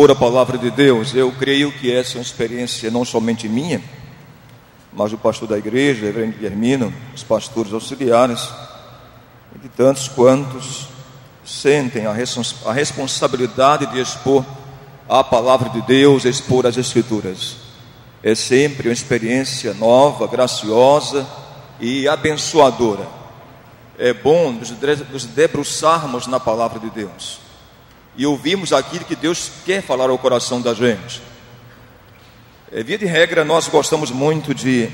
expor a palavra de Deus. Eu creio que essa é uma experiência não somente minha, mas do pastor da igreja, o reverendo Guilhermino, os pastores auxiliares, e de tantos quantos sentem a responsabilidade de expor a palavra de Deus, expor as Escrituras. É sempre uma experiência nova, graciosa e abençoadora. É bom nos debruçarmos na palavra de Deus e ouvirmos aquilo que Deus quer falar ao coração da gente. Via de regra, nós gostamos muito de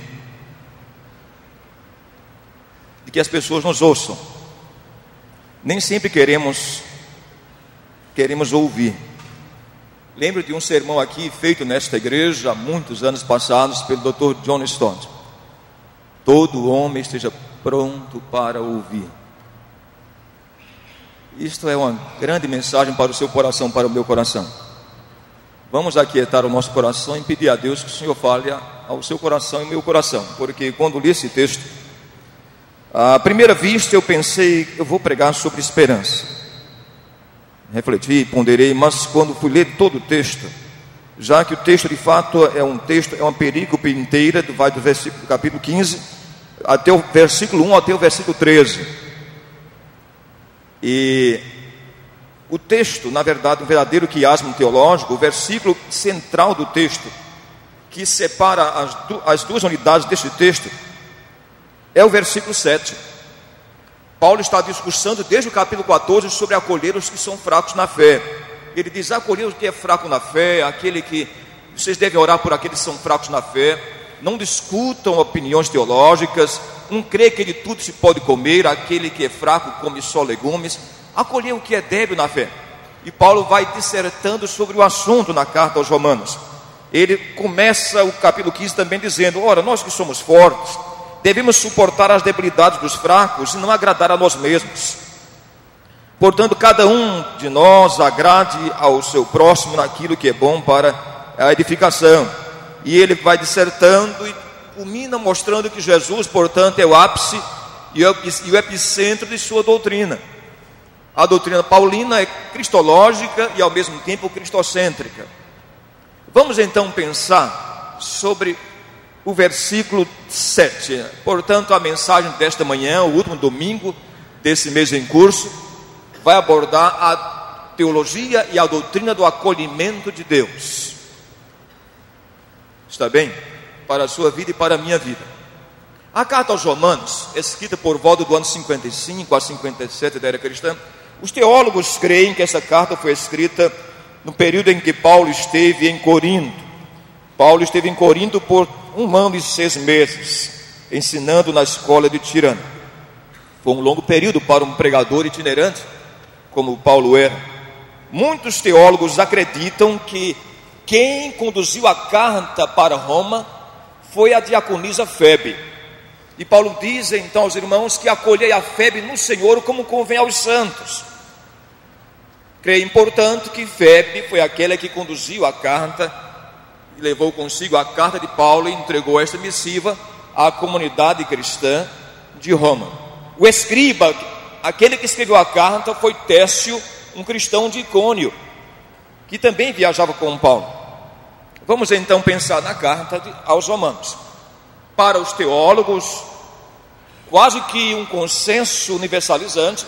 que as pessoas nos ouçam. Nem sempre queremos ouvir. Lembro de um sermão aqui feito nesta igreja há muitos anos passados pelo Dr. John Stott. Todo homem esteja pronto para ouvir. Isto é uma grande mensagem para o seu coração, para o meu coração. Vamos aquietar o nosso coração e pedir a Deus que o Senhor fale ao seu coração e ao meu coração. Porque quando li esse texto, à primeira vista eu pensei, eu vou pregar sobre esperança. Refleti, ponderei, mas quando fui ler todo o texto, já que o texto de fato é uma perícope inteira, vai do capítulo 15 até o versículo 1 até o versículo 13. E o texto, na verdade, um verdadeiro quiasmo teológico, o versículo central do texto, que separa as duas unidades deste texto, é o versículo 7. Paulo está discursando desde o capítulo 14 sobre acolher os que são fracos na fé. Ele diz: acolher o que é fraco na fé, aquele que vocês devem orar por aqueles que são fracos na fé. Não discutam opiniões teológicas. Um crê que de tudo se pode comer, aquele que é fraco come só legumes. Acolher o que é débil na fé. E Paulo vai dissertando sobre o assunto na carta aos Romanos. Ele começa o capítulo 15 também dizendo: ora, nós que somos fortes, devemos suportar as debilidades dos fracos e não agradar a nós mesmos. Portanto, cada um de nós agrade ao seu próximo naquilo que é bom para a edificação. E ele vai dissertando e culmina mostrando que Jesus, portanto, é o ápice e o epicentro de sua doutrina. A doutrina paulina é cristológica e ao mesmo tempo cristocêntrica. Vamos então pensar sobre o versículo 7. Portanto, a mensagem desta manhã, o último domingo desse mês em curso, vai abordar a teologia e a doutrina do acolhimento de Deus. Está bem? Para a sua vida e para a minha vida. A carta aos Romanos, escrita por volta do ano 55 a 57 da era cristã, os teólogos creem que essa carta foi escrita no período em que Paulo esteve em Corinto. Paulo esteve em Corinto por 1 ano e 6 meses, ensinando na escola de Tirano. Foi um longo período para um pregador itinerante, como Paulo era. Muitos teólogos acreditam que quem conduziu a carta para Roma foi a diaconisa Febe. E Paulo diz então aos irmãos que acolhei a Febe no Senhor como convém aos santos. Creem, portanto, que Febe foi aquela que conduziu a carta, levou consigo a carta de Paulo e entregou esta missiva à comunidade cristã de Roma. O escriba, aquele que escreveu a carta, foi Técio, um cristão de Icônio, que também viajava com Paulo. Vamos então pensar na carta aos Romanos. Para os teólogos, quase que um consenso universalizante,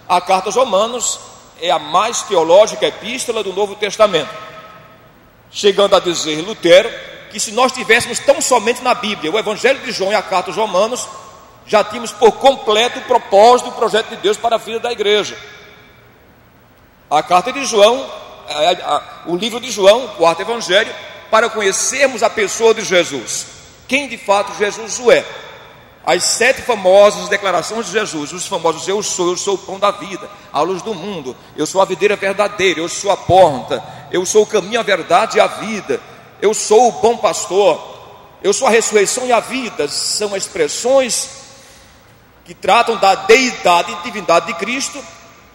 a carta aos Romanos é a mais teológica epístola do Novo Testamento, chegando a dizer Lutero que se nós tivéssemos tão somente na Bíblia o Evangelho de João e a carta aos Romanos, já tínhamos por completo o propósito e o projeto de Deus para a vida da igreja. A carta de João, o livro de João, o quarto evangelho, para conhecermos a pessoa de Jesus, quem de fato Jesus é. As 7 famosas declarações de Jesus, os famosos eu sou o pão da vida, a luz do mundo, eu sou a videira verdadeira, eu sou a porta, eu sou o caminho, a verdade e a vida, eu sou o bom pastor, eu sou a ressurreição e a vida. São expressões que tratam da deidade e divindade de Cristo,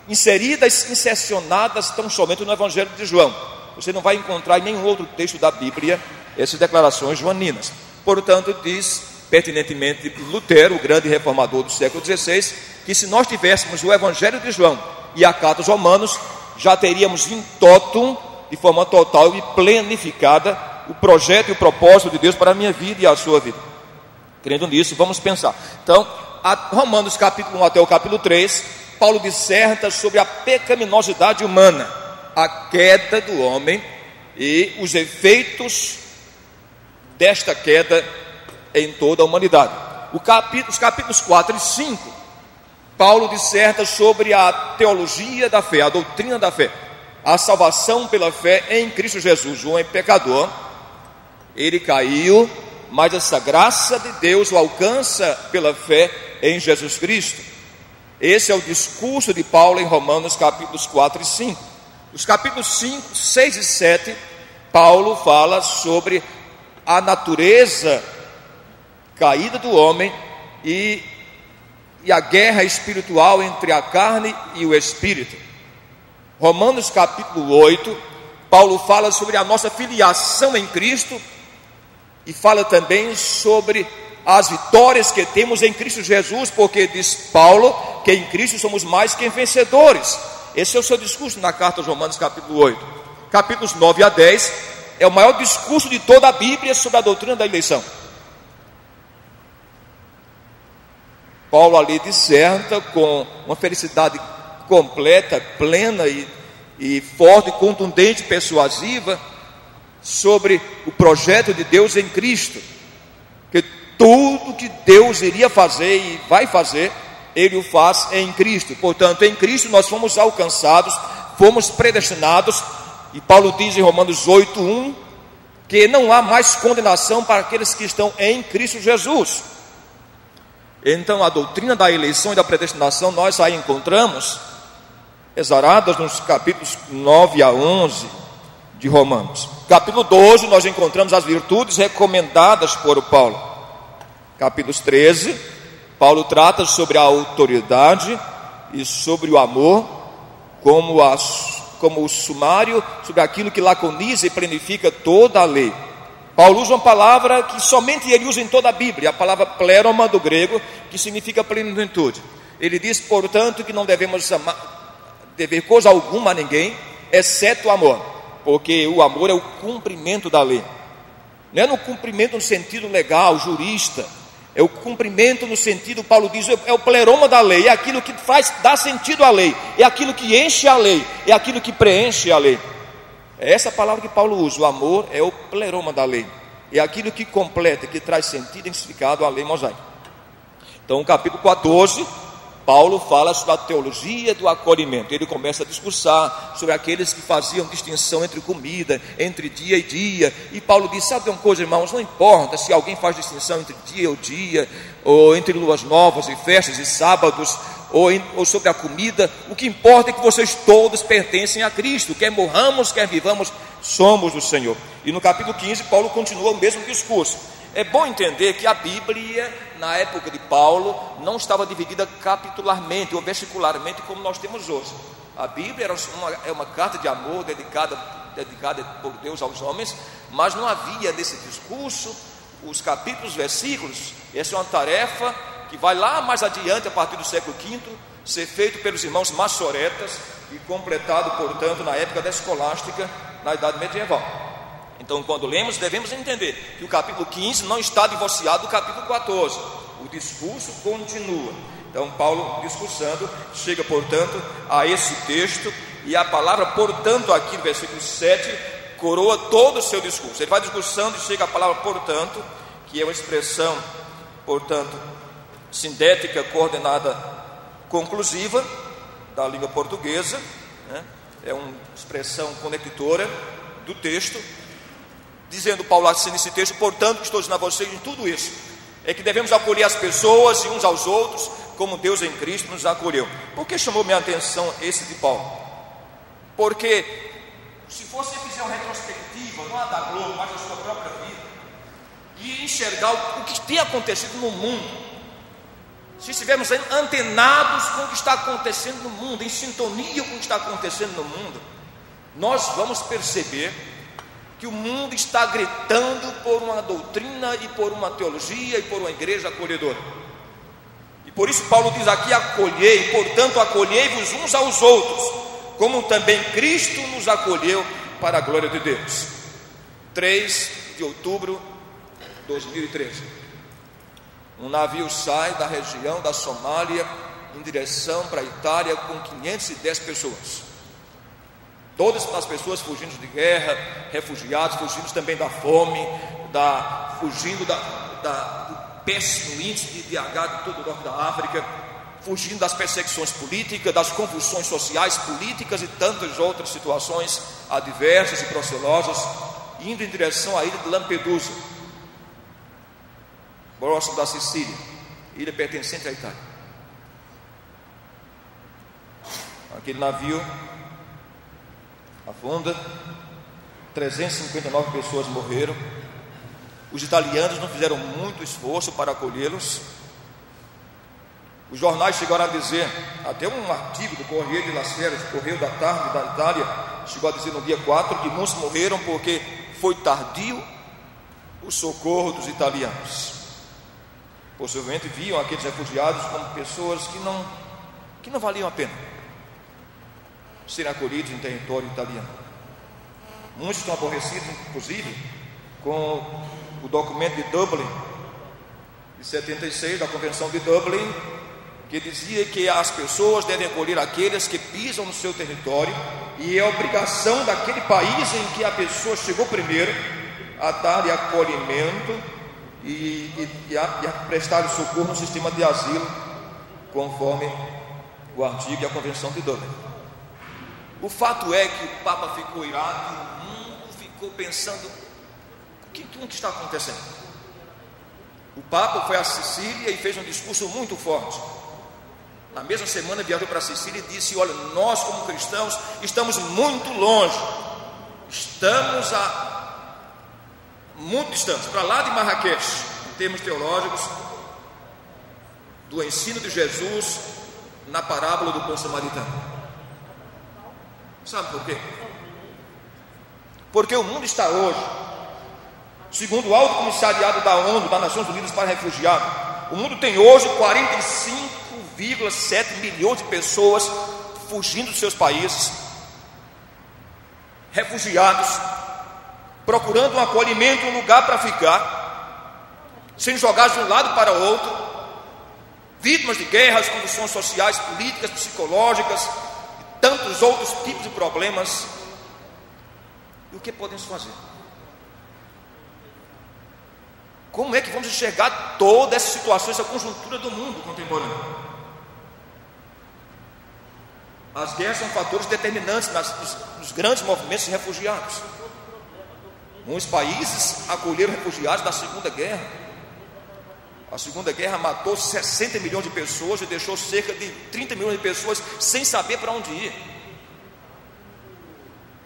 inseridas, insercionadas tão somente no Evangelho de João. Você não vai encontrar em nenhum outro texto da Bíblia essas declarações joaninas. Portanto, diz pertinentemente Lutero, o grande reformador do século XVI, que se nós tivéssemos o Evangelho de João e a carta aos Romanos, já teríamos em totum de forma total e planificada o projeto e o propósito de Deus para a minha vida e a sua vida. Crendo nisso, vamos pensar. Então, Romanos capítulo 1 até o capítulo 3, Paulo disserta sobre a pecaminosidade humana, a queda do homem e os efeitos desta queda em toda a humanidade. Os capítulos 4 e 5, Paulo disserta sobre a teologia da fé, a doutrina da fé, a salvação pela fé em Cristo Jesus. O homem pecador, ele caiu, mas essa graça de Deus o alcança pela fé em Jesus Cristo. Esse é o discurso de Paulo em Romanos capítulos 4 e 5. Os capítulos 5, 6 e 7, Paulo fala sobre a natureza caída do homem e a guerra espiritual entre a carne e o espírito. Romanos capítulo 8, Paulo fala sobre a nossa filiação em Cristo e fala também sobre as vitórias que temos em Cristo Jesus, porque diz Paulo que em Cristo somos mais que vencedores. Esse é o seu discurso na carta aos Romanos capítulo 8. Capítulos 9 a 10 é o maior discurso de toda a Bíblia sobre a doutrina da eleição. Paulo ali disserta com uma felicidade completa, plena e forte, contundente, persuasiva, sobre o projeto de Deus em Cristo, que tudo que Deus iria fazer e vai fazer, Ele o faz em Cristo. Portanto, em Cristo nós fomos alcançados, fomos predestinados, e Paulo diz em Romanos 8:1 que não há mais condenação para aqueles que estão em Cristo Jesus. Então, a doutrina da eleição e da predestinação nós aí encontramos exaradas nos capítulos 9 a 11 de Romanos. Capítulo 12 nós encontramos as virtudes recomendadas por Paulo. Capítulos 13, Paulo trata sobre a autoridade e sobre o amor como o sumário sobre aquilo que laconiza e planifica toda a lei. Paulo usa uma palavra que somente ele usa em toda a Bíblia, a palavra pleroma do grego, que significa plenitude. Ele diz, portanto, que não devemos dever coisa alguma a ninguém, exceto o amor, porque o amor é o cumprimento da lei. Não é no cumprimento no sentido legal, jurista, é o cumprimento no sentido, Paulo diz, é o pleroma da lei, é aquilo que dá sentido à lei, é aquilo que enche a lei, é aquilo que preenche a lei. É essa palavra que Paulo usa, o amor é o pleroma da lei, é aquilo que completa, que traz sentido e significado à lei mosaica. Então, no capítulo 14, Paulo fala sobre a teologia do acolhimento. Ele começa a discursar sobre aqueles que faziam distinção entre comida, entre dia e dia. E Paulo diz, sabe uma coisa, irmãos, não importa se alguém faz distinção entre dia, ou entre luas novas e festas e sábados, ou sobre a comida. O que importa é que vocês todos pertencem a Cristo. Quer morramos, quer vivamos, somos do Senhor. E no capítulo 15, Paulo continua o mesmo discurso. É bom entender que a Bíblia, na época de Paulo, não estava dividida capitularmente ou versicularmente como nós temos hoje. A Bíblia é uma carta de amor dedicada por Deus aos homens, mas não havia nesse discurso os capítulos, versículos. Essa é uma tarefa que vai lá mais adiante, a partir do século V, ser feito pelos irmãos maçoretas e completado, portanto, na época da escolástica, na Idade Medieval. Então, quando lemos, devemos entender que o capítulo 15 não está divorciado do capítulo 14. O discurso continua. Então, Paulo, discursando, chega, portanto, a esse texto, e a palavra, portanto, aqui no versículo 7, coroa todo o seu discurso. Ele vai discursando e chega a palavra, portanto, que é uma expressão, portanto, sintética, coordenada, conclusiva, da língua portuguesa, né? É uma expressão conectora do texto, dizendo Paulo assim nesse texto, portanto, que estou dizendo a vocês em tudo isso, é que devemos acolher as pessoas e uns aos outros, como Deus em Cristo nos acolheu. Por que chamou minha atenção esse de Paulo? Porque, se você fizer uma retrospectiva, não a da Globo, mas a sua própria vida, e enxergar o que tem acontecido no mundo, se estivermos antenados com o que está acontecendo no mundo, em sintonia com o que está acontecendo no mundo, nós vamos perceber que o mundo está gritando por uma doutrina e por uma teologia e por uma igreja acolhedora. E por isso Paulo diz aqui, acolhei, portanto acolhei-vos uns aos outros, como também Cristo nos acolheu para a glória de Deus. 3 de outubro de 2013. Um navio sai da região da Somália em direção para a Itália com 510 pessoas. Todas as pessoas fugindo de guerra, refugiados, fugindo também da fome, fugindo do péssimo índice de IDH de todo o norte da África, fugindo das perseguições políticas, das convulsões sociais, políticas e tantas outras situações adversas e procelosas, indo em direção à ilha de Lampedusa, próximo da Sicília, ilha pertencente à Itália. Aquele navio afunda, 359 pessoas morreram. Os italianos não fizeram muito esforço para acolhê-los. Os jornais chegaram a dizer, até um artigo do Corriere della Sera, Correio da Tarde da Itália, chegou a dizer no dia 4 que muitos morreram porque foi tardio o socorro dos italianos. Possivelmente viam aqueles refugiados como pessoas que não valiam a pena serem acolhidos em território italiano. Muitos estão aborrecidos, inclusive, com o documento de Dublin, de 76, da Convenção de Dublin, que dizia que as pessoas devem acolher aqueles que pisam no seu território, e é obrigação daquele país em que a pessoa chegou primeiro a dar-lhe acolhimento e a prestar socorro no sistema de asilo, conforme o artigo e a Convenção de Dublin. O fato é que o Papa ficou irado e o mundo ficou pensando: o que está acontecendo? O Papa foi à Sicília e fez um discurso muito forte. Na mesma semana viajou para a Sicília e disse: olha, nós como cristãos estamos muito longe, estamos muito distantes, para lá de Marrakech, em termos teológicos, do ensino de Jesus na parábola do bom samaritano. Sabe por quê? Porque o mundo está hoje, segundo o Alto Comissariado da ONU, das Nações Unidas para Refugiados, o mundo tem hoje 45,7 milhões de pessoas fugindo dos seus países, refugiados, procurando um acolhimento, um lugar para ficar, sendo jogados de um lado para o outro, vítimas de guerras, condições sociais, políticas, psicológicas, tantos outros tipos de problemas. E o que podemos fazer? Como é que vamos enxergar toda essa situação, essa conjuntura do mundo contemporâneo? As guerras são fatores determinantes nos grandes movimentos de refugiados. Muitos países acolheram refugiados da Segunda Guerra. A Segunda Guerra matou 60 milhões de pessoas e deixou cerca de 30 milhões de pessoas sem saber para onde ir.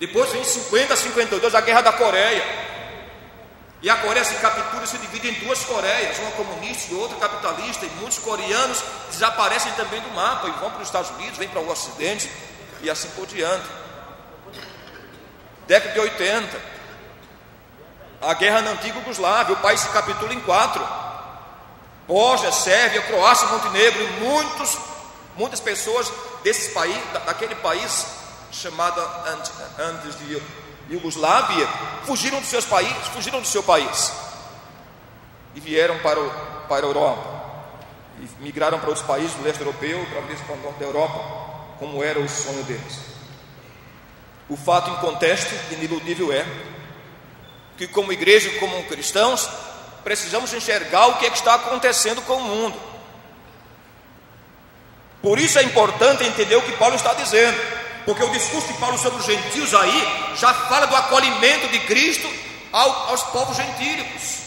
Depois vem em 50 a 52 a Guerra da Coreia. E a Coreia se captura e se divide em duas Coreias, uma comunista e outra capitalista. E muitos coreanos desaparecem também do mapa e vão para os Estados Unidos, vêm para o Ocidente e assim por diante. Década de 80, a guerra na antiga Iugoslávia, o país se capitula em 4. Bósnia, Sérvia, Croácia, Montenegro e muitas pessoas desses países, daquele país chamado antes de Iugoslávia, fugiram dos seus países, fugiram do seu país e vieram para a Europa e migraram para outros países do leste europeu, para o norte da Europa, como era o sonho deles. O fato inconteste, iniludível é que, como igreja e como cristãos, precisamos enxergar o que é que está acontecendo com o mundo. Por isso é importante entender o que Paulo está dizendo, porque o discurso de Paulo sobre os gentios aí já fala do acolhimento de Cristo aos povos gentílicos,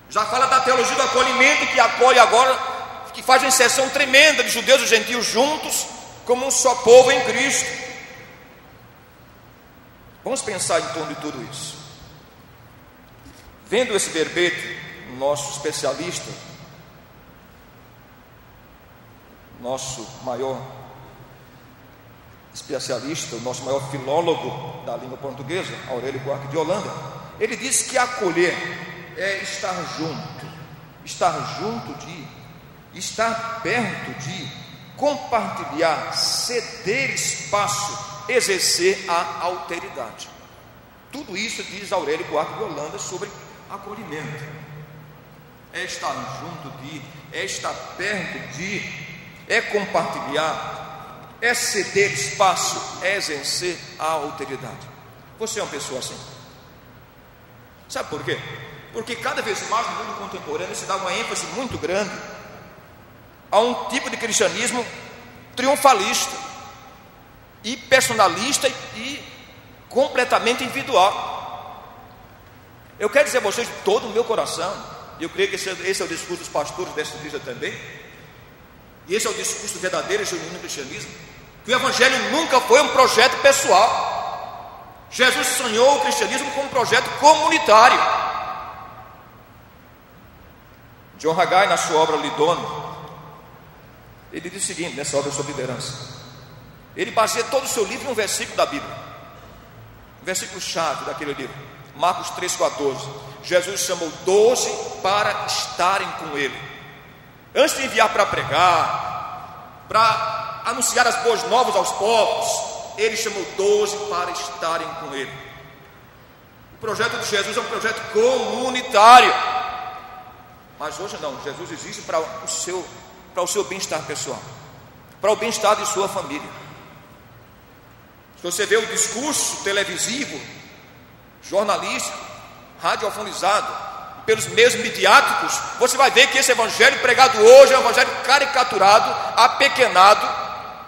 já fala da teologia do acolhimento, que acolhe agora, que faz uma inserção tremenda de judeus e gentios juntos como um só povo em Cristo. Vamos pensar em torno de tudo isso. Vendo esse verbete, nosso especialista, nosso maior especialista, o nosso maior filólogo da língua portuguesa, Aurélio Buarque de Holanda, ele disse que acolher é estar junto de, estar perto de, compartilhar, ceder espaço exercer a alteridade. Tudo isso diz Aurélio Buarque de Holanda sobre acolhimento. É estar junto de, é estar perto de, é compartilhar, é ceder espaço, é exercer a alteridade. Você é uma pessoa assim. Sabe por quê? Porque cada vez mais no mundo contemporâneo se dá uma ênfase muito grande a um tipo de cristianismo triunfalista e personalista e completamente individual. Eu quero dizer a vocês de todo o meu coração, e eu creio que esse é o discurso dos pastores desta igreja também, e esse é o discurso verdadeiro e genuíno do cristianismo, que o evangelho nunca foi um projeto pessoal. Jesus sonhou o cristianismo como um projeto comunitário. John Haggai, na sua obra Lidônio, ele diz o seguinte, nessa obra sobre liderança, ele baseia todo o seu livro em um versículo da Bíblia, um versículo-chave daquele livro, Marcos 3,14. Jesus chamou 12 para estarem com ele. Antes de enviar para pregar, para anunciar as boas novas aos povos, ele chamou 12 para estarem com ele. O projeto de Jesus é um projeto comunitário. Mas hoje não, Jesus existe para o seu bem-estar pessoal, para o bem-estar de sua família. Se você vê o discurso televisivo, jornalístico, radiofonizado, pelos meios midiáticos, você vai ver que esse evangelho pregado hoje é um evangelho caricaturado, apequenado,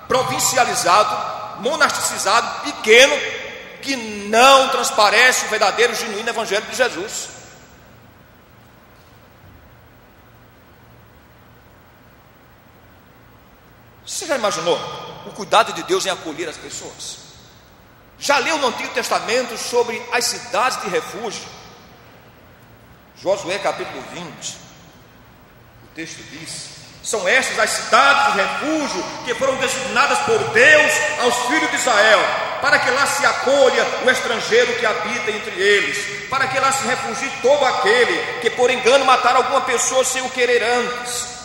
provincializado, monasticizado, pequeno, que não transparece o verdadeiro, genuíno evangelho de Jesus. Você já imaginou o cuidado de Deus em acolher as pessoas? Já leu no Antigo Testamento sobre as cidades de refúgio? Josué capítulo 20, o texto diz: são estas as cidades de refúgio que foram designadas por Deus aos filhos de Israel, para que lá se acolha o estrangeiro que habita entre eles, para que lá se refugie todo aquele que por engano matar alguma pessoa sem o querer antes,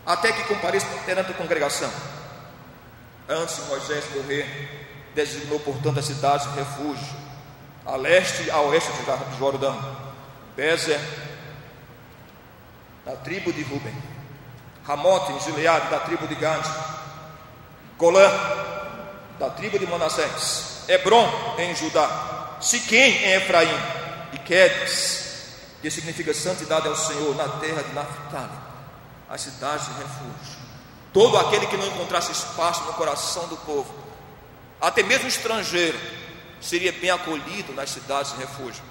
até que compareça perante a congregação. Antes de Moisés morrer, designou portanto as cidades de refúgio, a leste e a oeste de Jordão: Bezer, da tribo de Ruben; Ramote em Gileade, da tribo de Gad; Golã, da tribo de Manassés; Hebron em Judá; Siquém em Efraim; e Quedes, que significa santidade ao Senhor, na terra de Naftali, as cidades de refúgio. Todo aquele que não encontrasse espaço no coração do povo, até mesmo estrangeiro, seria bem acolhido nas cidades de refúgio.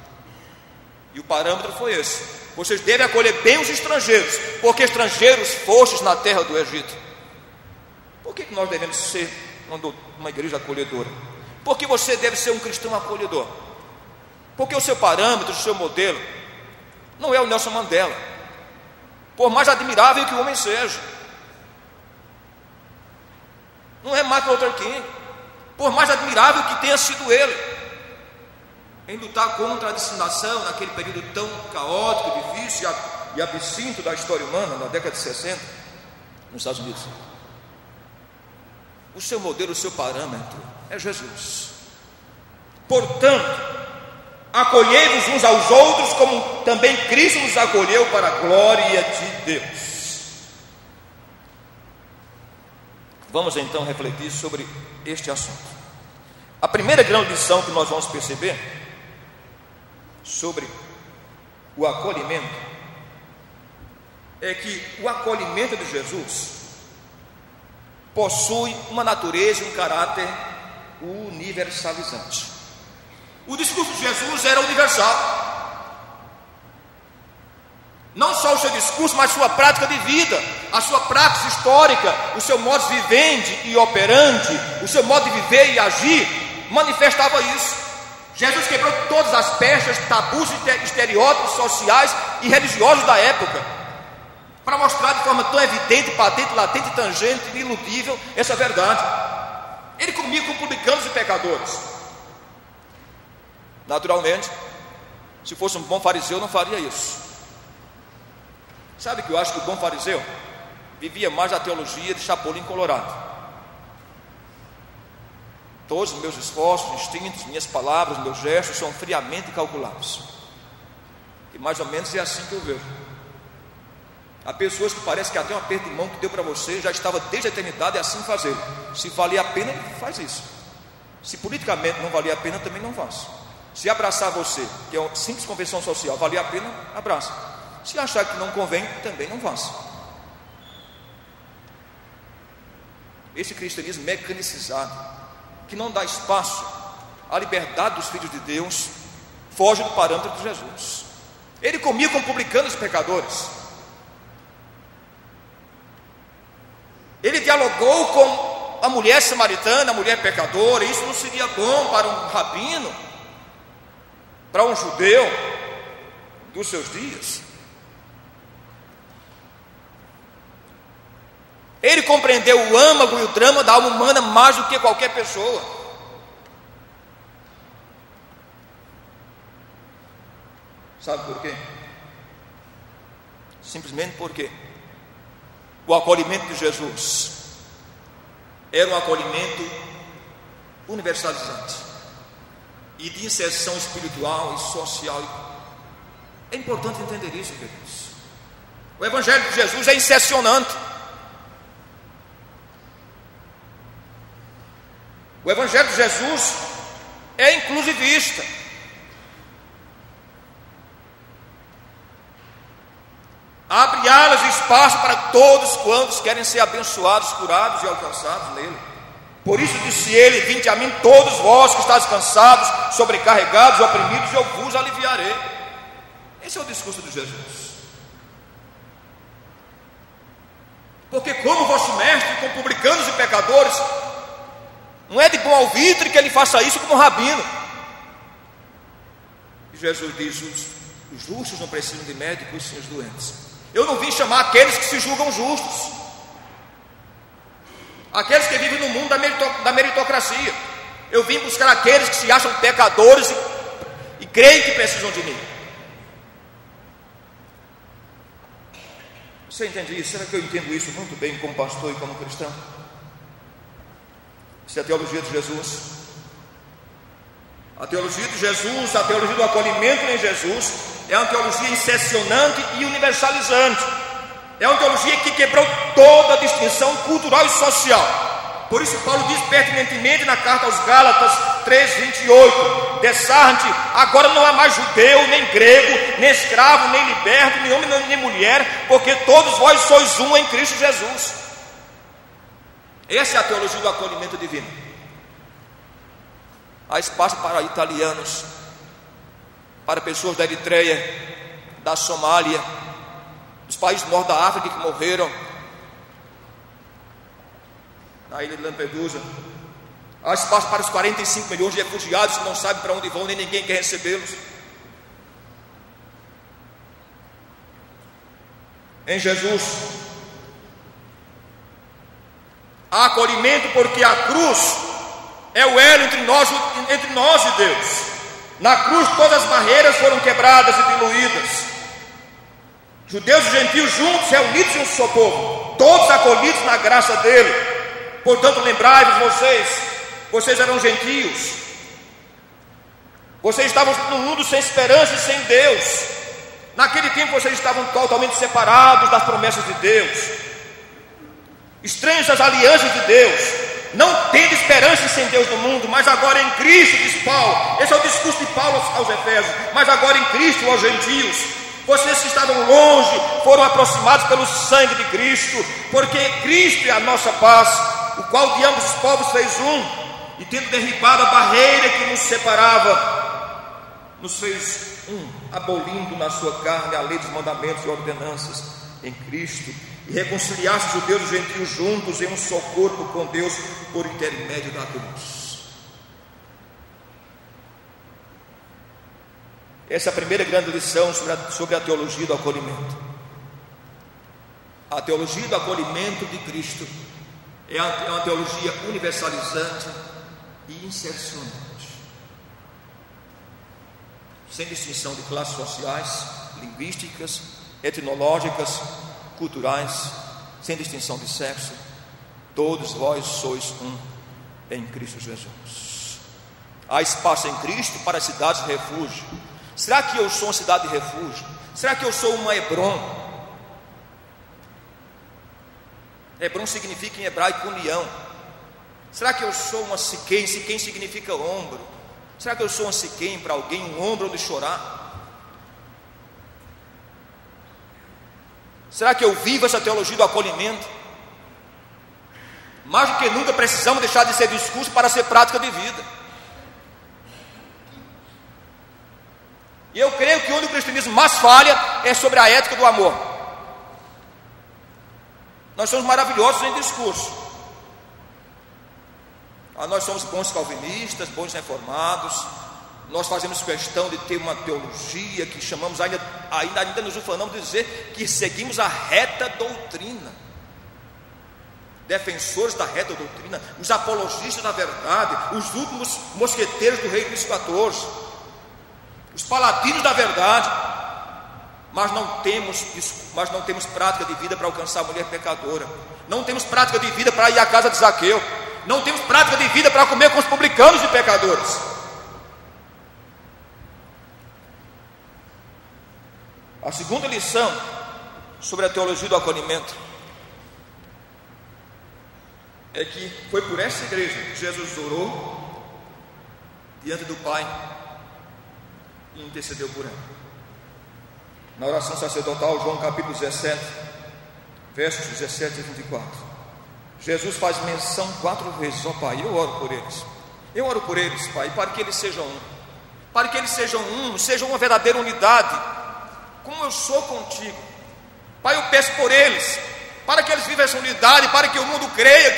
E o parâmetro foi esse: vocês devem acolher bem os estrangeiros, porque estrangeiros fostes na terra do Egito. Por que nós devemos ser uma igreja acolhedora? Porque você deve ser um cristão acolhedor. Porque o seu parâmetro, o seu modelo não é o Nelson Mandela, por mais admirável que o homem seja. Não é Martin Luther King, por mais admirável que tenha sido ele em lutar contra a discriminação naquele período tão caótico, difícil e absinto da história humana, na década de 60, nos Estados Unidos. O seu modelo, o seu parâmetro é Jesus. Portanto, acolhei-vos uns aos outros, como também Cristo nos acolheu para a glória de Deus. Vamos então refletir sobre este assunto. A primeira grande lição que nós vamos perceber sobre o acolhimento é que o acolhimento de Jesus possui uma natureza e um caráter universalizante. O discurso de Jesus era universal. Não só o seu discurso, mas sua prática de vida, a sua prática histórica, o seu modo vivendi e operante, o seu modo de viver e agir, manifestava isso. Jesus quebrou todas as pechas, tabus e estereótipos sociais e religiosos da época, para mostrar de forma tão evidente, patente, latente, tangente e ineludível essa verdade. Ele comia com publicanos e pecadores. Naturalmente, se fosse um bom fariseu, não faria isso. Sabe que eu acho que o bom fariseu vivia mais da teologia de Chapolin Colorado. Todos os meus esforços, instintos, minhas palavras, meus gestos são friamente calculados. E mais ou menos é assim que eu vejo. Há pessoas que parece que até um aperto de mão que deu para você já estava desde a eternidade, é assim fazer. Se valer a pena, faz isso. Se politicamente não valer a pena, também não faz. Se abraçar você, que é uma simples convenção social, valer a pena, abraça. Se achar que não convém, também não faz. Esse cristianismo mecanicizado, que não dá espaço à liberdade dos filhos de Deus, foge do parâmetro de Jesus. Ele comia com publicanos e pecadores. Ele dialogou com a mulher samaritana, a mulher pecadora. Isso não seria bom para um rabino, para um judeu dos seus dias. Ele compreendeu o âmago e o drama da alma humana mais do que qualquer pessoa. Sabe por quê? Simplesmente porque o acolhimento de Jesus era um acolhimento universalizante e de inserção espiritual e social. É importante entender isso, queridos. O Evangelho de Jesus é insercionante. O Evangelho de Jesus é inclusivista. Abre alas e espaço para todos quantos querem ser abençoados, curados e alcançados nele. Por isso disse ele: vinde a mim todos vós que estáis cansados, sobrecarregados e oprimidos, e eu vos aliviarei. Esse é o discurso de Jesus. Porque como vosso mestre, com publicanos e pecadores, não é de bom alvitre que ele faça isso como rabino. E Jesus diz: os justos não precisam de médicos, sim os doentes. Eu não vim chamar aqueles que se julgam justos, aqueles que vivem no mundo da meritocracia. Eu vim buscar aqueles que se acham pecadores e creem que precisam de mim. Você entende isso? Será que eu entendo isso muito bem como pastor e como cristão? Isso é a teologia de Jesus. A teologia de Jesus, a teologia do acolhimento em Jesus, é uma teologia insercionante e universalizante. É uma teologia que quebrou toda a distinção cultural e social. Por isso Paulo diz pertinentemente na carta aos Gálatas 3:28: Dessarte, agora não há mais judeu, nem grego, nem escravo, nem liberto, nem homem, nem mulher, porque todos vós sois um em Cristo Jesus. Essa é a teologia do acolhimento divino. Há espaço para italianos, para pessoas da Eritreia, da Somália, dos países do norte da África que morreram na ilha de Lampedusa. Há espaço para os 45 milhões de refugiados que não sabem para onde vão, nem ninguém quer recebê-los. Em Jesus há acolhimento, porque a cruz é o elo entre nós e Deus. Na cruz todas as barreiras foram quebradas e diluídas. Judeus e gentios juntos, reunidos em um só povo, todos acolhidos na graça dele. Portanto, lembrai-vos, vocês eram gentios, vocês estavam no mundo sem esperança e sem Deus. Naquele tempo vocês estavam totalmente separados das promessas de Deus, estranhos às alianças de Deus, não tendo esperança sem Deus no mundo. Mas agora em Cristo, diz Paulo, esse é o discurso de Paulo aos Efésios, mas agora em Cristo aos gentios, vocês que estavam longe foram aproximados pelo sangue de Cristo, porque Cristo é a nossa paz, o qual de ambos os povos fez um, e tendo derribado a barreira que nos separava, nos fez um, abolindo na sua carne a lei dos mandamentos e ordenanças em Cristo, e reconciliasse os judeus e os gentios juntos em um só corpo com Deus por intermédio da cruz. Essa é a primeira grande lição sobre a teologia do acolhimento. A teologia do acolhimento de Cristo é uma teologia universalizante e insercionante, sem distinção de classes sociais, linguísticas, etnológicas, culturais, sem distinção de sexo. Todos vós sois um em Cristo Jesus. Há espaço em Cristo para cidades de refúgio. Será que eu sou uma cidade de refúgio? Será que eu sou uma Hebron? Hebron significa em hebraico união. Será que eu sou uma Siquém? Siquém significa ombro. Será que eu sou uma Siquém para alguém, um ombro onde chorar? Será que eu vivo essa teologia do acolhimento? Mais do que nunca precisamos deixar de ser discurso para ser prática de vida. E eu creio que onde o cristianismo mais falha é sobre a ética do amor. Nós somos maravilhosos em discurso. Nós somos bons calvinistas, bons reformados. Nós fazemos questão de ter uma teologia que chamamos, ainda nos ufanamos de dizer que seguimos a reta doutrina. Defensores da reta doutrina, os apologistas da verdade, os últimos mosqueteiros do rei Luís XIV, os paladinos da verdade. Mas não temos prática de vida para alcançar a mulher pecadora. Não temos prática de vida para ir à casa de Zaqueu. Não temos prática de vida para comer com os publicanos e pecadores. A segunda lição sobre a teologia do acolhimento é que foi por essa igreja que Jesus orou diante do Pai e intercedeu por ela. Na oração sacerdotal, João capítulo 17, versos 17 e 24, Jesus faz menção 4 vezes: ó Pai, eu oro por eles. Eu oro por eles, Pai, para que eles sejam um. Para que eles sejam um, sejam uma verdadeira unidade, como eu sou contigo. Pai, eu peço por eles, para que eles vivam essa unidade, para que o mundo creia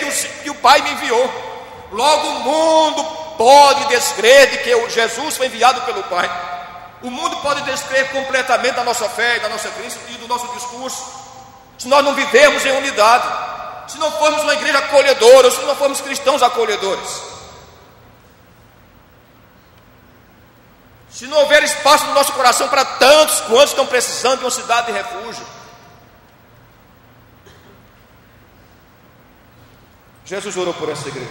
que o Pai me enviou. Logo o mundo pode descrer de que Jesus foi enviado pelo Pai. O mundo pode descrer completamente da nossa fé, da nossa crença e do nosso discurso, se nós não vivermos em unidade, se não formos uma igreja acolhedora, se não formos cristãos acolhedores, se não houver espaço no nosso coração para tantos quantos estão precisando de uma cidade de refúgio. Jesus orou por essa igreja.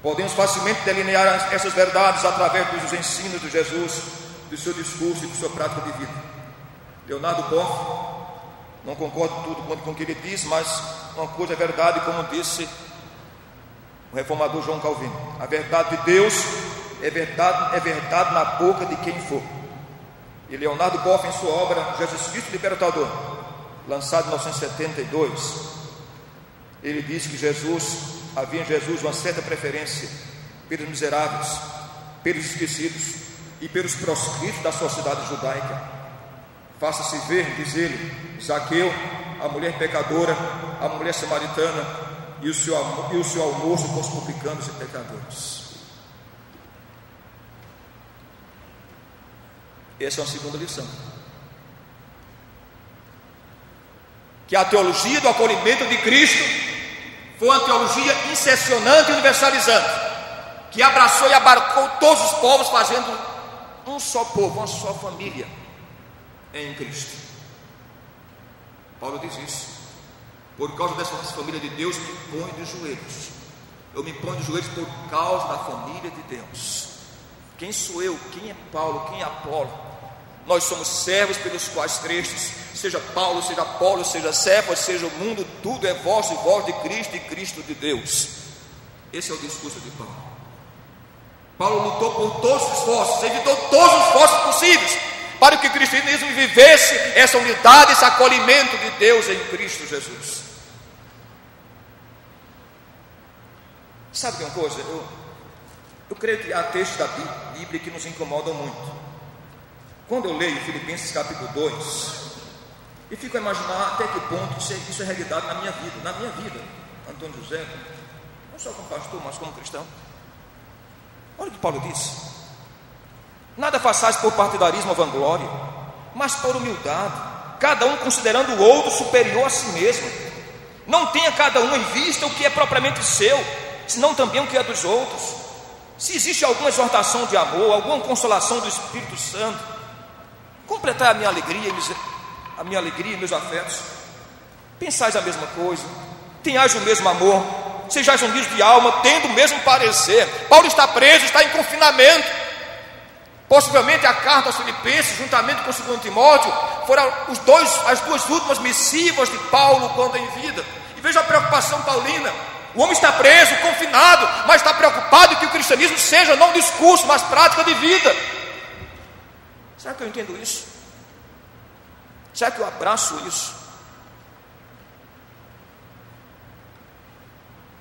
Podemos facilmente delinear essas verdades através dos ensinos de Jesus, do seu discurso e de sua prática de vida. Leonardo Boff, não concordo tudo com o que ele diz, mas uma coisa é verdade, como disse o reformador João Calvino: a verdade de Deus é verdade na boca de quem for. E Leonardo Boff, em sua obra Jesus Cristo Libertador, lançado em 1972, ele diz que havia em Jesus uma certa preferência pelos miseráveis, pelos esquecidos e pelos proscritos da sociedade judaica. Faça-se ver, diz ele, Zaqueu, a mulher pecadora, a mulher samaritana e o seu almoço com os publicanos e pecadores. Essa é uma segunda lição. Que a teologia do acolhimento de Cristo foi uma teologia incepcionante e universalizante, que abraçou e abarcou todos os povos, fazendo um só povo, uma só família em Cristo. Paulo diz isso: por causa dessa família de Deus, me ponho de joelhos. Eu me ponho de joelhos por causa da família de Deus. Quem sou eu? Quem é Paulo? Quem é Apolo? Nós somos servos pelos quais crestes. Seja Paulo, seja Apolo, seja Cefas, seja o mundo, tudo é vosso e vós de Cristo e Cristo de Deus. Esse é o discurso de Paulo. Paulo lutou por todos os esforços, evitou todos os esforços possíveis para que o cristianismo vivesse essa unidade, esse acolhimento de Deus em Cristo Jesus. Sabe de uma coisa? Eu creio que há textos da Bíblia que nos incomodam muito. Quando eu leio Filipenses capítulo 2, e fico a imaginar até que ponto isso é realidade na minha vida, Antônio José, não só como pastor, mas como cristão. Olha o que Paulo diz: nada façais por partidarismo ou vanglória, mas por humildade, cada um considerando o outro superior a si mesmo. Não tenha cada um em vista o que é propriamente seu, senão também o que é dos outros. Se existe alguma exortação de amor, alguma consolação do Espírito Santo, completai a minha alegria e meus afetos. Pensais a mesma coisa, tenhais o mesmo amor, sejais unidos de alma, tendo o mesmo parecer. Paulo está preso, está em confinamento. Possivelmente a carta aos Filipenses, juntamente com 2 Timóteo, foram as duas últimas missivas de Paulo quando em vida. E veja a preocupação paulina. O homem está preso, confinado, mas está preocupado que o cristianismo seja não discurso, mas prática de vida. Será que eu entendo isso? Será que eu abraço isso?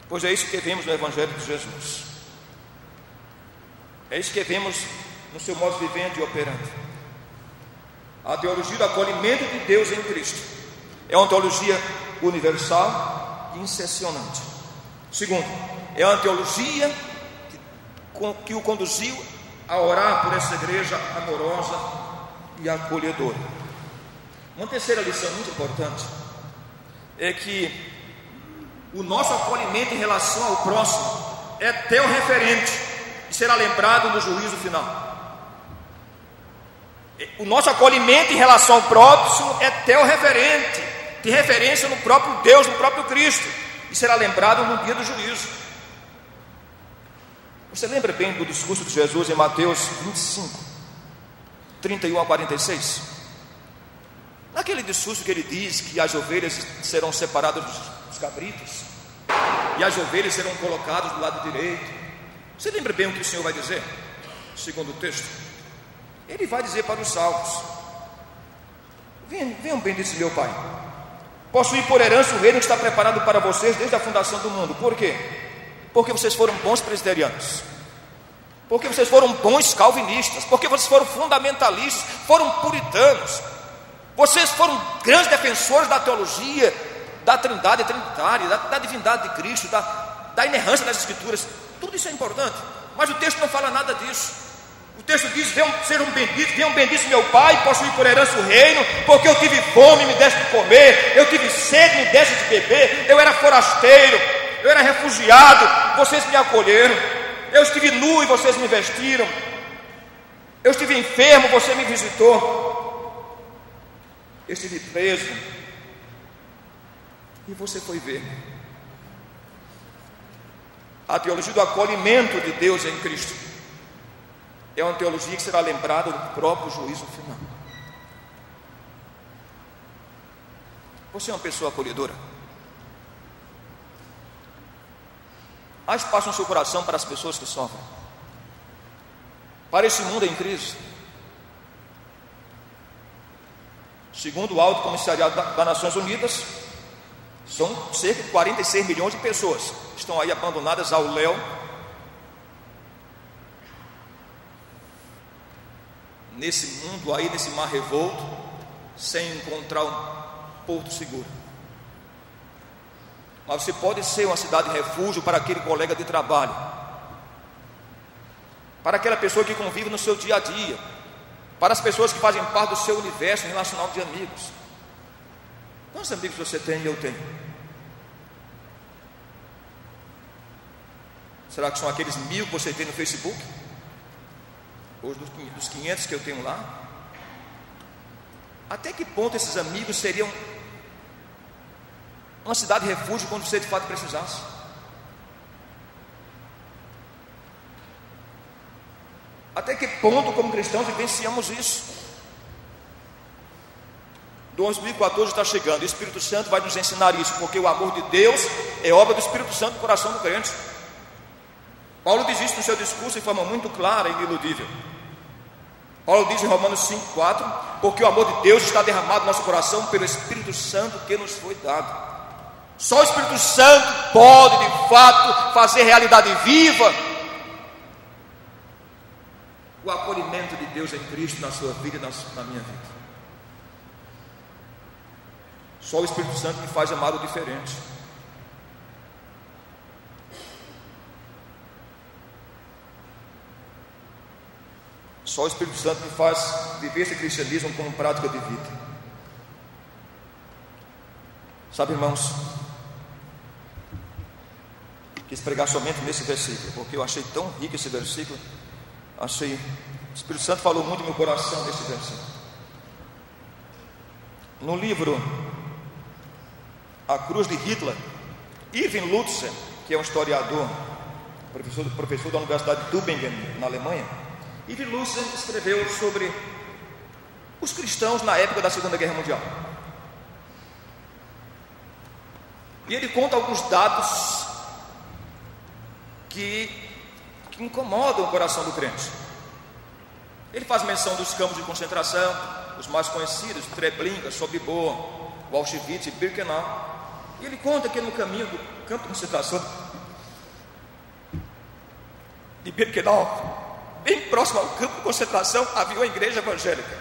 Pois é isso que vemos no Evangelho de Jesus. É isso que vemos no seu modo vivendo e operando. A teologia do acolhimento de Deus em Cristo é uma teologia universal e incessionante. Segundo, é uma teologia que o conduziu a orar por essa igreja amorosa e acolhedora. Uma terceira lição muito importante é que o nosso acolhimento em relação ao próximo é teorreferente e será lembrado no juízo final. O nosso acolhimento em relação ao próximo é teorreferente, de referência no próprio Deus, no próprio Cristo, e será lembrado no dia do juízo. Você lembra bem do discurso de Jesus em Mateus 25, 31 a 46? Naquele discurso que ele diz que as ovelhas serão separadas dos cabritos e as ovelhas serão colocadas do lado direito. Você lembra bem o que o Senhor vai dizer? Segundo o texto, ele vai dizer para os salvos: venham bem, disse meu Pai, possuir por herança o reino que está preparado para vocês desde a fundação do mundo. Por quê? Porque vocês foram bons presbiterianos, porque vocês foram bons calvinistas, porque vocês foram fundamentalistas, foram puritanos, vocês foram grandes defensores da teologia, da trindade trinitária, da divindade de Cristo, da inerrância das Escrituras. Tudo isso é importante, mas o texto não fala nada disso. O texto diz: sejam benditos meu Pai, possuir por herança o reino, porque eu tive fome, me deste de comer, eu tive sede, me deste de beber, eu era forasteiro, eu era refugiado, vocês me acolheram, eu estive nu e vocês me vestiram, eu estive enfermo, você me visitou, eu estive preso e você foi ver. A teologia do acolhimento de Deus em Cristo é uma teologia que será lembrada no próprio juízo final. Você é uma pessoa acolhedora? Há espaço no seu coração para as pessoas que sofrem, para esse mundo em crise? Segundo o Alto Comissariado das Nações Unidas, são cerca de 46 milhões de pessoas que estão aí abandonadas ao léu, nesse mundo aí, nesse mar revolto, sem encontrar um porto seguro. Mas você pode ser uma cidade de refúgio para aquele colega de trabalho, para aquela pessoa que convive no seu dia a dia, para as pessoas que fazem parte do seu universo relacional de amigos. Quantos amigos você tem e eu tenho? Será que são aqueles 1000 que você tem no Facebook? Ou dos 500 que eu tenho lá? Até que ponto esses amigos seriam uma cidade de refúgio quando você de fato precisasse? Até que ponto, como cristãos, vivenciamos isso? 2014 está chegando, e o Espírito Santo vai nos ensinar isso, porque o amor de Deus é obra do Espírito Santo no coração do crente. Paulo diz isso no seu discurso de forma muito clara e iniludível. Paulo diz em Romanos 5,4: porque o amor de Deus está derramado no nosso coração pelo Espírito Santo que nos foi dado. Só o Espírito Santo pode de fato fazer realidade viva o acolhimento de Deus em Cristo na sua vida e na minha vida. Só o Espírito Santo me faz amar o diferente. Só o Espírito Santo me faz viver esse cristianismo como prática de vida. Sabe, irmãos, quis pregar somente nesse versículo, porque eu achei tão rico esse versículo. O Espírito Santo falou muito no meu coração nesse versículo. No livro A Cruz de Hitler, Irving Lutzer que é um historiador, professor da Universidade de Tübingen, na Alemanha. Yves Lucian escreveu sobre os cristãos na época da Segunda Guerra Mundial. E ele conta alguns dados que incomodam o coração do crente. Ele faz menção dos campos de concentração, os mais conhecidos, Treblinka, Sobibor, Auschwitz e Birkenau. E ele conta que no caminho do campo de concentração de Birkenau, bem próximo ao campo de concentração, havia uma igreja evangélica.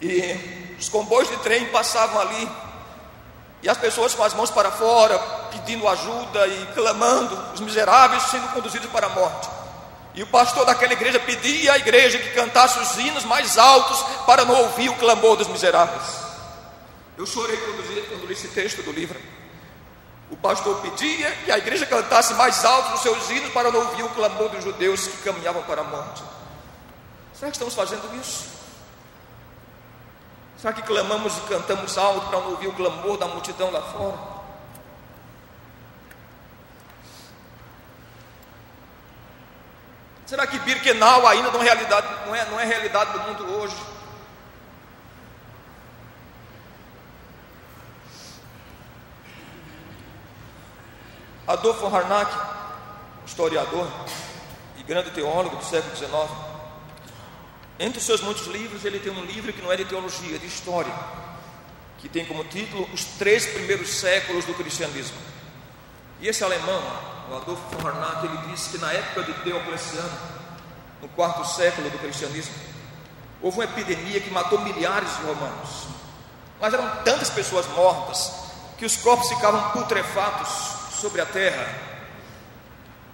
E os comboios de trem passavam ali, e as pessoas com as mãos para fora, pedindo ajuda e clamando, os miseráveis sendo conduzidos para a morte. E o pastor daquela igreja pedia à igreja que cantasse os hinos mais altos para não ouvir o clamor dos miseráveis. Eu chorei quando li esse texto do livro. O pastor pedia que a igreja cantasse mais alto os seus hinos para não ouvir o clamor dos judeus que caminhavam para a morte. Será que estamos fazendo isso? Será que clamamos e cantamos alto para não ouvir o clamor da multidão lá fora? Será que Birkenau ainda não é realidade do mundo hoje? Adolf von Harnack, historiador e grande teólogo do século XIX, entre os seus muitos livros, ele tem um livro que não é de teologia, é de história, que tem como título Os 3 Primeiros Séculos do Cristianismo. E esse alemão, o Adolf von Harnack, ele disse que na época de Diocleciano, no 4º século do cristianismo, houve uma epidemia que matou milhares de romanos. Mas eram tantas pessoas mortas que os corpos ficavam putrefatos sobre a terra,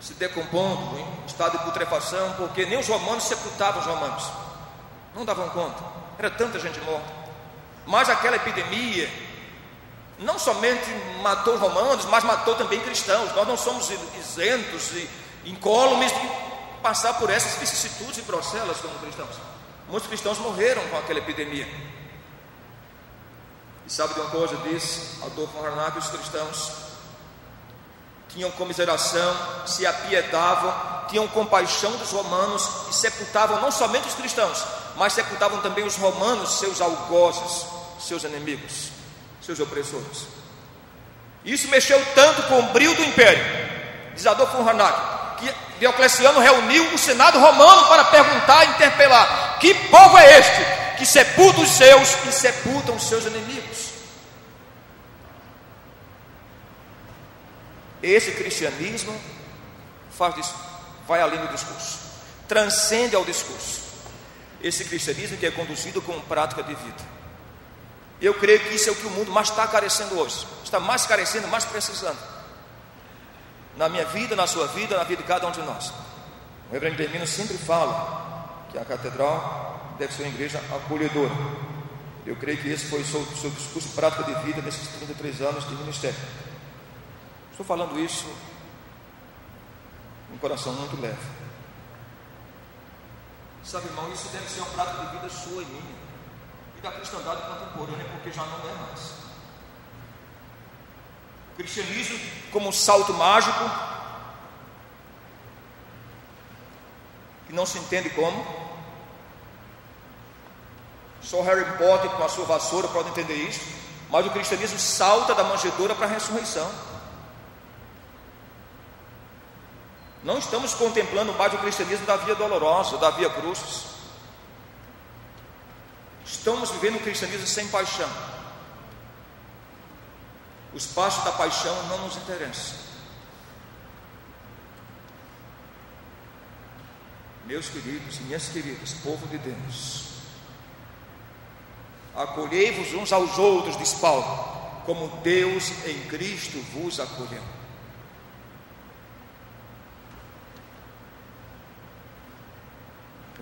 se decompondo em estado de putrefação, porque nem os romanos sepultavam os romanos, não davam conta, era tanta gente morta. Mas aquela epidemia não somente matou romanos, mas matou também cristãos. Nós não somos isentos e incólumes de passar por essas vicissitudes e procelas como cristãos. Muitos cristãos morreram com aquela epidemia. E sabe de uma coisa? Diz Adolf von Harnack: os cristãos tinham comiseração, se apiedavam, tinham compaixão dos romanos e sepultavam não somente os cristãos, mas sepultavam também os romanos, seus algozes, seus inimigos, seus opressores. Isso mexeu tanto com o brio do império, diz Adolf von Harnack, que Diocleciano reuniu o Senado romano para perguntar e interpelar: que povo é este que sepulta os seus e sepultam os seus inimigos? Esse cristianismo faz isso, vai além do discurso, transcende ao discurso. Esse cristianismo que é conduzido como prática de vida. Eu creio que isso é o que o mundo mais está carecendo hoje, está mais carecendo, mais precisando. Na minha vida, na sua vida, na vida de cada um de nós. O reverendo Firmino sempre fala que a catedral deve ser uma igreja acolhedora. Eu creio que esse foi o seu discurso prática de vida nesses 33 anos de ministério. Estou falando isso com um coração muito leve. Sabe, irmão, isso deve ser uma prática de vida sua e minha, e da cristandade contemporânea, porque já não é mais. O cristianismo como um salto mágico, que não se entende como. Só Harry Potter com a sua vassoura pode entender isso. Mas o cristianismo salta da manjedoura para a ressurreição. Não estamos contemplando mais o cristianismo da via dolorosa, da via crucis. Estamos vivendo um cristianismo sem paixão. Os passos da paixão não nos interessam. Meus queridos e minhas queridas, povo de Deus, acolhei-vos uns aos outros, diz Paulo, como Deus em Cristo vos acolheu.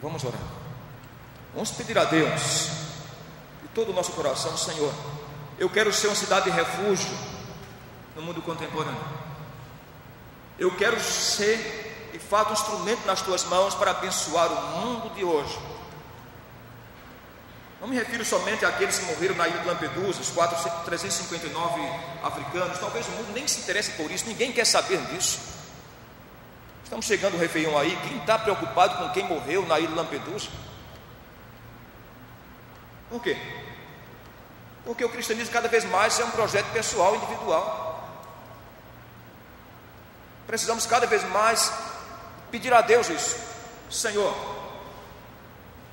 Vamos orar. Vamos pedir a Deus de todo o nosso coração: Senhor, eu quero ser uma cidade de refúgio no mundo contemporâneo. Eu quero ser, de fato, um instrumento nas tuas mãos para abençoar o mundo de hoje. Não me refiro somente àqueles que morreram na ilha de Lampedusa, os 359 africanos. Talvez o mundo nem se interesse por isso, ninguém quer saber disso. Estamos chegando ao Réveillon aí, quem está preocupado com quem morreu na ilha de Lampedusa? Por quê? Porque o cristianismo cada vez mais é um projeto pessoal, individual. Precisamos cada vez mais pedir a Deus isso. Senhor,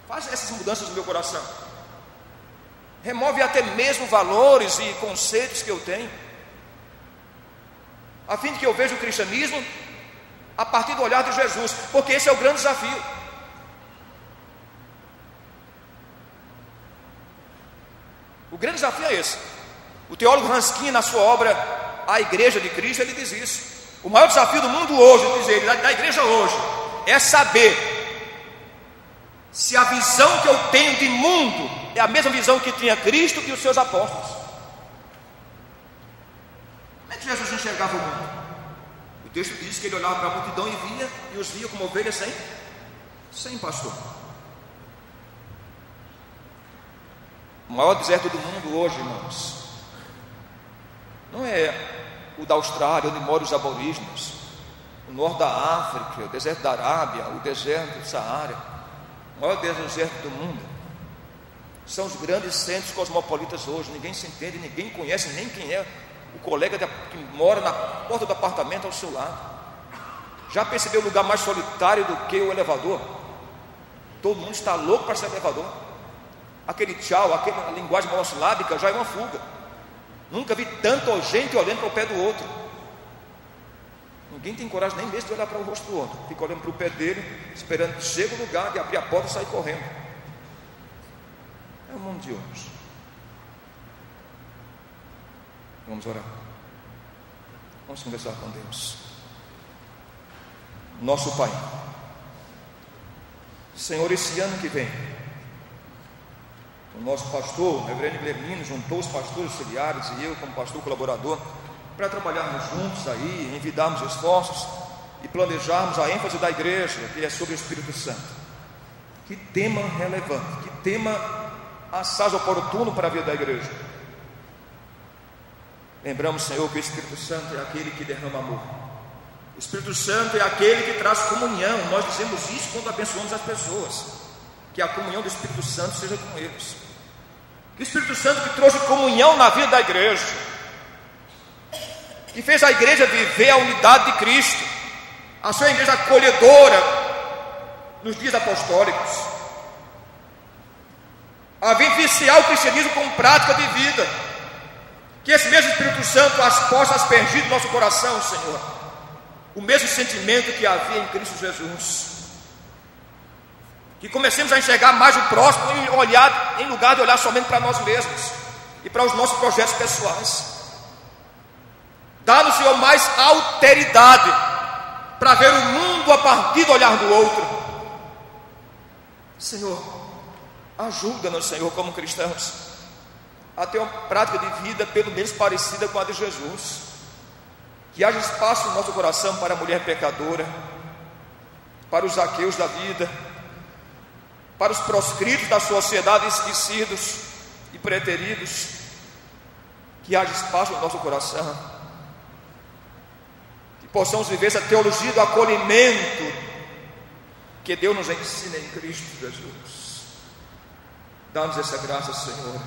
faz essas mudanças no meu coração. Remove até mesmo valores e conceitos que eu tenho, a fim de que eu veja o cristianismo a partir do olhar de Jesus, porque esse é o grande desafio. O grande desafio é esse. O teólogo Hanskin, na sua obra A Igreja de Cristo, ele diz isso. O maior desafio do mundo hoje, diz ele, da igreja hoje, é saber se a visão que eu tenho de mundo é a mesma visão que tinha Cristo e os seus apóstolos. Como é que Jesus enxergava o mundo? O texto diz que ele olhava para a multidão e os via como ovelhas sem pastor. O maior deserto do mundo hoje, irmãos, não é o da Austrália, onde moram os aborígenes, o norte da África, o deserto da Arábia, o deserto do Saara. O maior deserto do mundo são os grandes centros cosmopolitas hoje. Ninguém se entende, ninguém conhece nem quem é o colega que mora na porta do apartamento ao seu lado. Já percebeu o lugar mais solitário do que o elevador? Todo mundo está louco para ser elevador. Aquele tchau, aquela linguagem monossilábica já é uma fuga. Nunca vi tanta gente olhando para o pé do outro. Ninguém tem coragem nem mesmo de olhar para o rosto do outro. Fica olhando para o pé dele, esperando que chegue o lugar de abrir a porta e sair correndo. É o mundo de hoje. Vamos orar. Vamos conversar com Deus. Nosso Pai, Senhor, esse ano que vem, o nosso pastor, o reverendo Guilhermino, juntou os pastores auxiliares e eu como pastor colaborador para trabalharmos juntos aí, envidarmos esforços e planejarmos a ênfase da igreja, que é sobre o Espírito Santo. Que tema relevante, que tema assaz oportuno para a vida da igreja. Lembramos, Senhor, que o Espírito Santo é aquele que derrama amor. O Espírito Santo é aquele que traz comunhão. Nós dizemos isso quando abençoamos as pessoas, que a comunhão do Espírito Santo seja com eles. Que o Espírito Santo que trouxe comunhão na vida da igreja, que fez a igreja viver a unidade de Cristo, a sua igreja acolhedora nos dias apostólicos, a vivenciar o cristianismo como prática de vida. Que esse mesmo Espírito Santo as possa aspergir no nosso coração, Senhor, o mesmo sentimento que havia em Cristo Jesus. Que comecemos a enxergar mais o próximo em lugar de olhar somente para nós mesmos e para os nossos projetos pessoais. Dá-nos, Senhor, mais alteridade para ver o mundo a partir do olhar do outro. Senhor, ajuda-nos, Senhor, como cristãos, a ter uma prática de vida pelo menos parecida com a de Jesus. Que haja espaço no nosso coração para a mulher pecadora, para os Zaqueus da vida, para os proscritos da sociedade esquecidos e preteridos. Que haja espaço no nosso coração, que possamos viver essa teologia do acolhimento que Deus nos ensina em Cristo Jesus. Dá-nos essa graça, Senhor,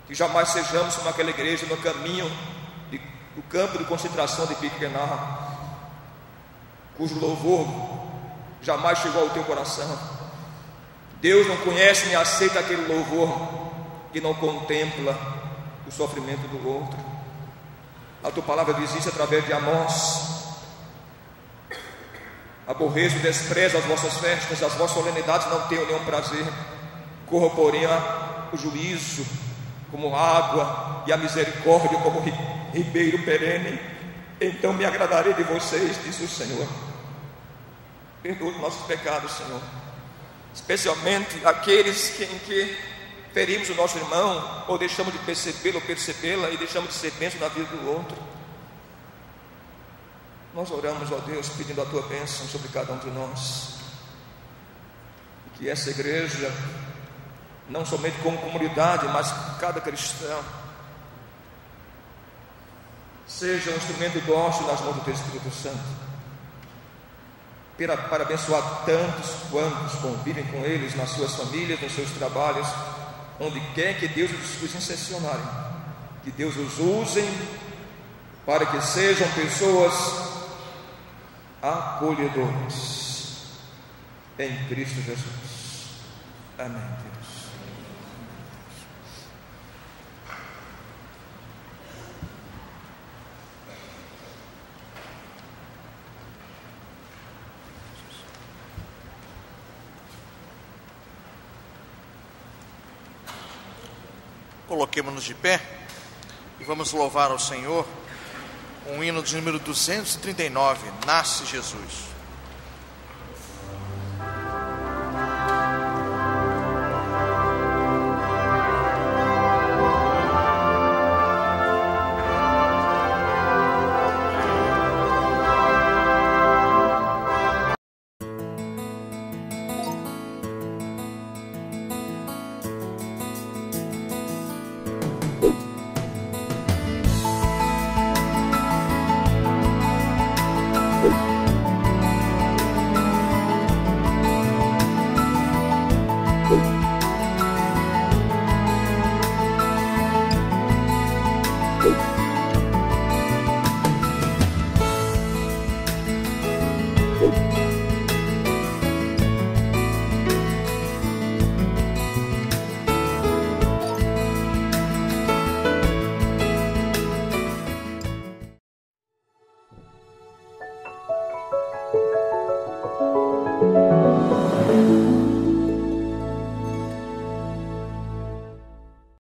que jamais sejamos como aquela igreja no caminho do campo de concentração de Birkenau, cujo louvor jamais chegou ao teu coração. Deus não conhece nem aceita aquele louvor que não contempla o sofrimento do outro. A tua palavra diz isso através de Amós: aborreço e desprezo as vossas festas, as vossas solenidades não tenho nenhum prazer. Corro, porém, o juízo como água e a misericórdia como ribeiro perene. Então me agradarei de vocês, disse o Senhor. Perdoa os nossos pecados, Senhor, especialmente aqueles em que ferimos o nosso irmão, ou deixamos de percebê-lo ou percebê-la e deixamos de ser bênção na vida do outro. Nós oramos, ó Deus, pedindo a tua bênção sobre cada um de nós, e que essa igreja não somente como comunidade, mas cada cristão, seja um instrumento dócil nas mãos do Teu Espírito Santo, para abençoar tantos quantos convivem com eles nas suas famílias, nos seus trabalhos, onde quer que Deus os incensionarem, que Deus os use para que sejam pessoas acolhedoras em Cristo Jesus. Amém, Deus. Coloquemos-nos de pé e vamos louvar ao Senhor um hino de número 239, Nasce Jesus.